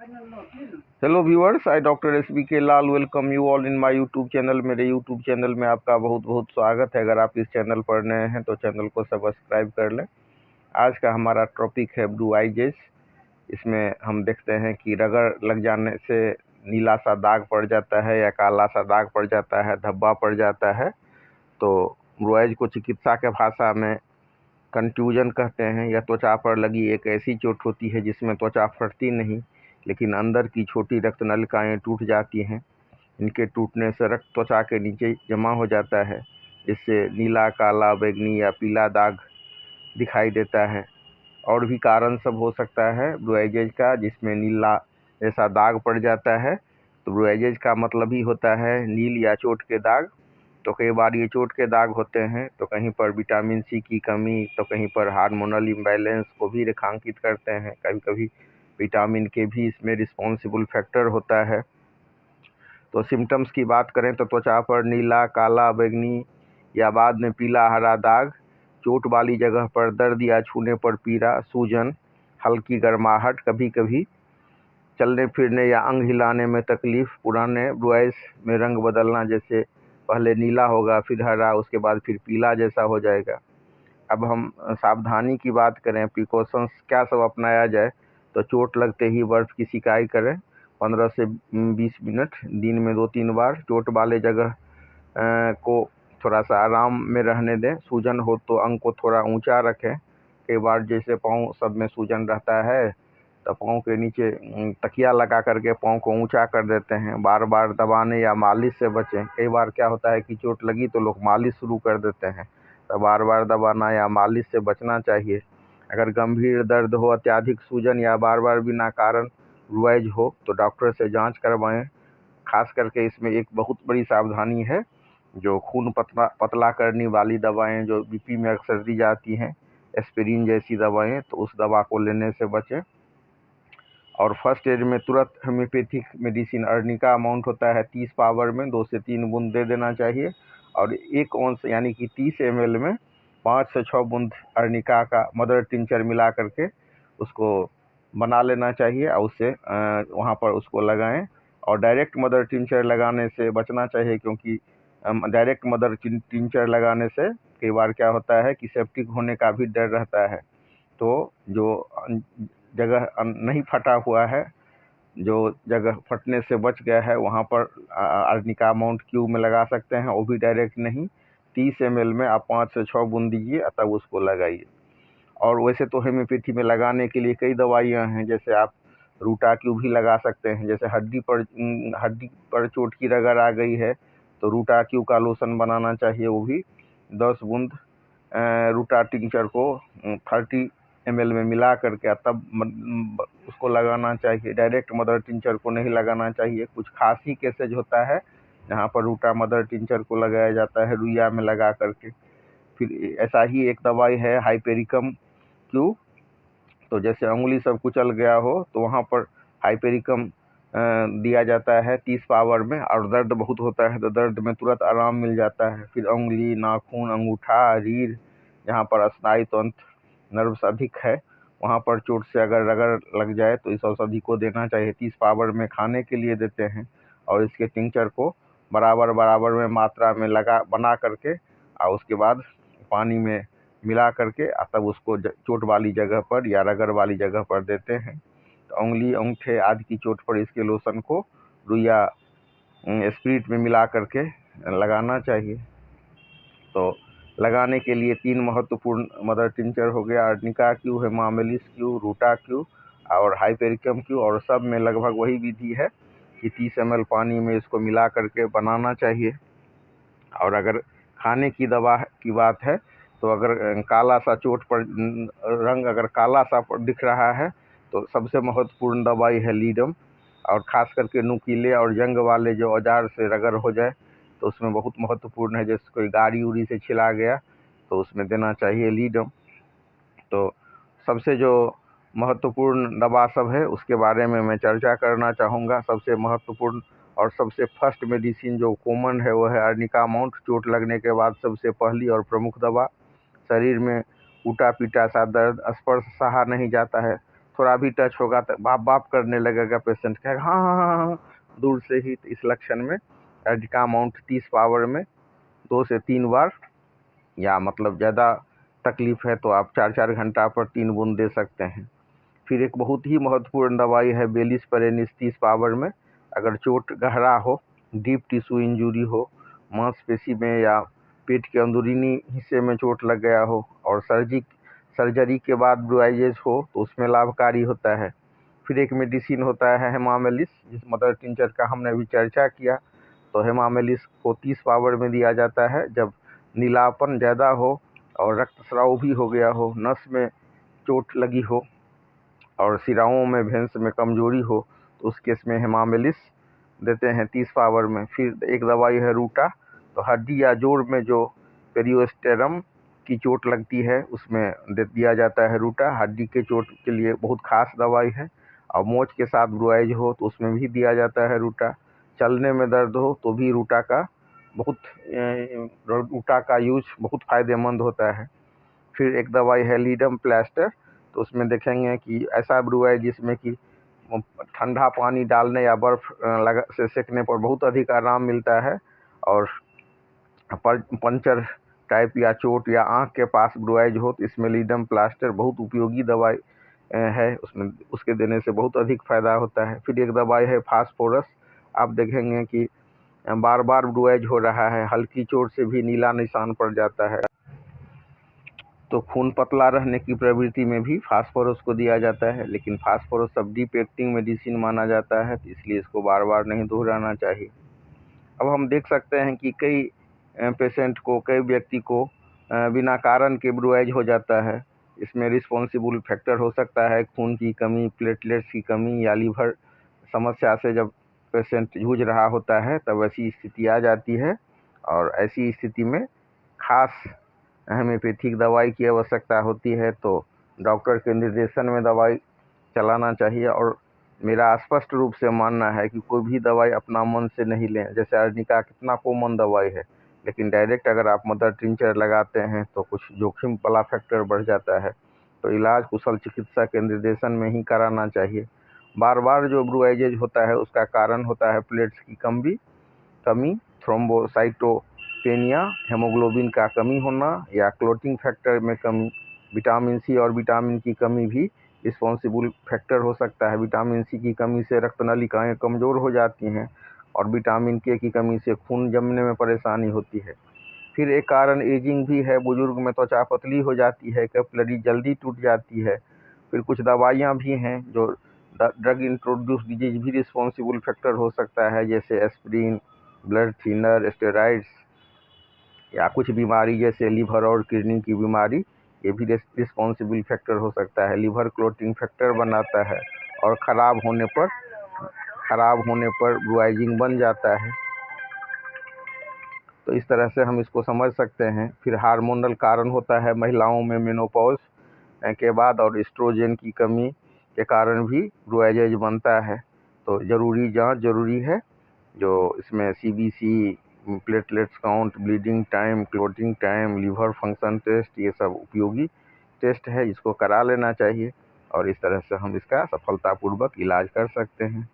Hello viewers, I doctor SBK Lal welcome you all in my YouTube channel. मेरे YouTube channel में आपका बहुत बहुत स्वागत है। अगर आप इस चैनल पर नए हैं तो चैनल को सब्सक्राइब कर लें। आज का हमारा टॉपिक है ब्लू आइजेस। इसमें हम देखते हैं कि रगड़ लग जाने से नीला सा दाग पड़ जाता है या काला सा दाग पड़ जाता है, धब्बा पड़ जाता है। तो ब्लू आइज को चिकित्सा के भाषा में कंट्यूजन कहते हैं। यह त्वचा पर लगी एक ऐसी चोट होती है जिसमें त्वचा फटती नहीं, लेकिन अंदर की छोटी रक्त नलिकाएँ टूट जाती हैं। इनके टूटने से रक्त त्वचा के नीचे जमा हो जाता है, जिससे नीला, काला, बैंगनी या पीला दाग दिखाई देता है। और भी कारण सब हो सकता है ब्लू आइजेज का, जिसमें नीला जैसा दाग पड़ जाता है। तो ब्लू आइजेज का मतलब ही होता है नील या चोट के दाग। तो कई बार ये चोट के दाग होते हैं तो कहीं पर विटामिन सी की कमी, तो कहीं पर हार्मोनल इम्बैलेंस को भी रेखांकित करते हैं। कभी कभी विटामिन के भी इसमें रिस्पॉन्सिबल फैक्टर होता है। तो सिम्टम्स की बात करें तो त्वचा पर नीला, काला, बैंगनी या बाद में पीला हरा दाग, चोट वाली जगह पर दर्द या छूने पर पीड़ा, सूजन, हल्की गर्माहट, कभी कभी चलने फिरने या अंग हिलाने में तकलीफ, पुराने ब्लू आइज में रंग बदलना, जैसे पहले नीला होगा फिर हरा, उसके बाद फिर पीला जैसा हो जाएगा। अब हम सावधानी की बात करें, प्रिकॉशंस क्या सब अपनाया जाए, तो चोट लगते ही बर्फ़ की सिकाई करें 15 से 20 मिनट, दिन में 2-3 बार। चोट वाले जगह को थोड़ा सा आराम में रहने दें। सूजन हो तो अंग को थोड़ा ऊंचा रखें। कई बार जैसे पाँव सब में सूजन रहता है तो पाँव के नीचे तकिया लगा करके पाँव को ऊंचा कर देते हैं। बार बार दबाने या मालिश से बचें। कई बार क्या होता है कि चोट लगी तो लोग मालिश शुरू कर देते हैं, तो बार बार दबाना या मालिश से बचना चाहिए। अगर गंभीर दर्द हो, अत्यधिक सूजन या बार बार बिना कारण ब्लू आइज हो तो डॉक्टर से जांच करवाएं। खास करके इसमें एक बहुत बड़ी सावधानी है, जो खून पतला करने वाली दवाएं जो बीपी में अक्सर दी जाती हैं, एस्पिरिन जैसी दवाएं, तो उस दवा को लेने से बचें। और फर्स्ट एड में तुरंत होम्योपैथिक मेडिसिन अर्निका अमाउंट होता है 30 पावर में 2 से 3 बूंद दे देना चाहिए। और 1 औंस यानी कि 30 ml में 5 से 6 बूंद अर्निका का मदर टिंचर मिला करके उसको बना लेना चाहिए और उससे वहाँ पर उसको लगाएं। और डायरेक्ट मदर टिंचर लगाने से बचना चाहिए, क्योंकि डायरेक्ट मदर टिंचर लगाने से कई बार क्या होता है कि सेप्टिक होने का भी डर रहता है। तो जो जगह नहीं फटा हुआ है, जो जगह फटने से बच गया है, वहाँ पर अर्निका अमाउंट क्यूब में लगा सकते हैं, वो भी डायरेक्ट नहीं। 30 ml में आप 5 से 6 बूंद दीजिए, तब उसको लगाइए। और वैसे तो होम्योपैथी में लगाने के लिए कई दवाइयाँ हैं, जैसे आप रूटा क्यूब भी लगा सकते हैं। जैसे हड्डी पर चोट की रगड़ आ गई है तो रूटा क्यूब का लोशन बनाना चाहिए, वो भी 10 बूंद रूटा टिंचर को 30 ml में मिला करके तब उसको लगाना चाहिए। डायरेक्ट मदर टिंचर को नहीं लगाना चाहिए। कुछ खांसी केसेज होता है जहाँ पर रूटा मदर टिंचर को लगाया जाता है रुइया में लगा करके। फिर ऐसा ही एक दवाई है हाइपेरिकम क्यू, तो जैसे उंगली सब कुचल गया हो तो वहाँ पर हाइपेरिकम दिया जाता है 30 पावर में। और दर्द बहुत होता है तो दर्द में तुरंत आराम मिल जाता है। फिर उंगली, नाखून, अंगूठा, रीढ़, जहाँ पर स्नायु तंत्र नर्व्स अधिक है, वहाँ पर चोट से अगर रगड़ लग जाए तो इस औषधि को देना चाहिए। 30 पावर में खाने के लिए देते हैं और इसके टिंचर को बराबर में मात्रा में बना करके और उसके बाद पानी में मिला करके तब उसको चोट वाली जगह पर या रगड़ वाली जगह पर देते हैं। तो उंगली, अंगूठे आदि की चोट पर इसके लोशन को रुइया स्पिरिट में मिला करके लगाना चाहिए। तो लगाने के लिए 3 महत्वपूर्ण मदर टिंचर हो गया, अर्निका क्यू, हेमामेलिस क्यू, रूटा क्यू और हाइपेरिकम क्यू। और सब में लगभग वही विधि है कि 30 ml पानी में इसको मिला करके बनाना चाहिए। और अगर खाने की दवा की बात है तो अगर काला सा चोट पर रंग अगर काला सा दिख रहा है तो सबसे महत्वपूर्ण दवाई है लीडम। और ख़ास करके नुकीले और जंग वाले जो औजार से रगड़ हो जाए तो उसमें बहुत महत्वपूर्ण है। जैसे कोई गाड़ी उड़ी से छिला गया तो उसमें देना चाहिए लीडम। तो सबसे जो महत्वपूर्ण दवा सब है उसके बारे में मैं चर्चा करना चाहूँगा। सबसे महत्वपूर्ण और सबसे फर्स्ट मेडिसिन जो कॉमन है वो है अर्निका अमाउंट। चोट लगने के बाद सबसे पहली और प्रमुख दवा। शरीर में टूटा पीटा सा दर्द, स्पर्श सहा नहीं जाता है, थोड़ा भी टच होगा तो बाप बाप करने लगेगा, पेशेंट कहेगा हाँ हाँ हाँ हाँ दूर से ही। तो इस लक्षण में अर्जिका अमाउंट 30 पावर में 2 से 3 बार, या मतलब ज़्यादा तकलीफ है तो आप 4-4 घंटा पर 3 बूंद दे सकते हैं। फिर एक बहुत ही महत्वपूर्ण दवाई है बेलिस पेरेनिस 30 पावर में। अगर चोट गहरा हो, डीप टिश्यू इंजरी हो, मांसपेशी में या पेट के अंदरूनी हिस्से में चोट लग गया हो और सर्जरी के बाद ब्रुआइजेज हो तो उसमें लाभकारी होता है। फिर एक मेडिसिन होता है हेमामेलिस, जिस मदर टिंचर का हमने अभी चर्चा किया। तो हेमामेलिस को 30 पावर में दिया जाता है जब नीलापन ज़्यादा हो और रक्तस्राव भी हो गया हो, नस में चोट लगी हो और सिराओं में भेंस में कमजोरी हो, तो उस केस में हेमामेलिस देते हैं 30 पावर में। फिर एक दवाई है रूटा, तो हड्डी या जोड़ में जो पेरियोस्टेरम की चोट लगती है उसमें दिया जाता है रूटा। हड्डी के चोट के लिए बहुत खास दवाई है। और मोच के साथ ब्रुआइज हो तो उसमें भी दिया जाता है रूटा। चलने में दर्द हो तो भी रूटा का यूज बहुत फ़ायदेमंद होता है। फिर एक दवाई है लीडम प्लास्टर, तो उसमें देखेंगे कि ऐसा ब्रुआइज जिसमें कि ठंडा पानी डालने या बर्फ़ से सेकने पर बहुत अधिक आराम मिलता है। और पंचर टाइप या चोट या आँख के पास ब्रुआइज हो तो इसमें लीडम प्लास्टर बहुत उपयोगी दवाई है, उसमें उसके देने से बहुत अधिक फ़ायदा होता है। फिर एक दवाई है फास्फोरस। आप देखेंगे कि बार बार ब्रुआइज हो रहा है, हल्की चोट से भी नीला निशान पड़ जाता है, तो खून पतला रहने की प्रवृत्ति में भी फास्फोरस को दिया जाता है। लेकिन फास्फोरस सब डीप एक्टिंग मेडिसिन माना जाता है, तो इसलिए इसको बार बार नहीं दोहराना चाहिए। अब हम देख सकते हैं कि कई पेशेंट को, कई व्यक्ति को बिना कारण के ब्रुआइज हो जाता है। इसमें रिस्पॉन्सिबल फैक्टर हो सकता है खून की कमी, प्लेटलेट्स की कमी या लीवर समस्या से जब पेशेंट जूझ रहा होता है तब ऐसी स्थिति आ जाती है। और ऐसी स्थिति में खास होम्योपैथिक दवाई की आवश्यकता होती है, तो डॉक्टर के निर्देशन में दवाई चलाना चाहिए। और मेरा स्पष्ट रूप से मानना है कि कोई भी दवाई अपना मन से नहीं लें। जैसे अर्निका कितना कॉमन दवाई है, लेकिन डायरेक्ट अगर आप मदर टिंचर लगाते हैं तो कुछ जोखिम वाला फैक्टर बढ़ जाता है। तो इलाज कुशल चिकित्सा के निर्देशन में ही कराना चाहिए। बार बार जो ब्रुआइजेज होता है उसका कारण होता है प्लेट्स की कमी, थ्रोम्बोसाइटोपेनिया, हेमोग्लोबिन का कमी होना या क्लोटिंग फैक्टर में कमी। विटामिन सी और विटामिन की कमी भी रिस्पॉन्सिबल फैक्टर हो सकता है। विटामिन सी की कमी से रक्तनलिकाएं कमज़ोर हो जाती हैं और विटामिन के की कमी से खून जमने में परेशानी होती है। फिर एक कारण एजिंग भी है। बुजुर्ग में त्वचा पतली हो जाती है, कैपिलरी जल्दी टूट जाती है। फिर कुछ दवाइयाँ भी हैं जो ड्रग इंट्रोड्यूस डिजीज भी रिस्पॉन्सिबल फैक्टर हो सकता है, जैसे एस्पिरिन, ब्लड थिनर, स्टेरॉइड्स, या कुछ बीमारी जैसे लिवर और किडनी की बीमारी, ये भी रिस्पॉन्सिबल फैक्टर हो सकता है। लिवर क्लोटिंग फैक्टर बनाता है और ख़राब होने पर ब्रुआइजिंग बन जाता है। तो इस तरह से हम इसको समझ सकते हैं। फिर हार्मोनल कारण होता है महिलाओं में मेनोपॉज के बाद और एस्ट्रोजन की कमी के कारण भी ब्रुआइजेज बनता है। तो जांच ज़रूरी है, जो इसमें CBC, platelets count, bleeding time, clotting time, liver function test, ये सब उपयोगी टेस्ट है, इसको करा लेना चाहिए। और इस तरह से हम इसका सफलतापूर्वक इलाज कर सकते हैं।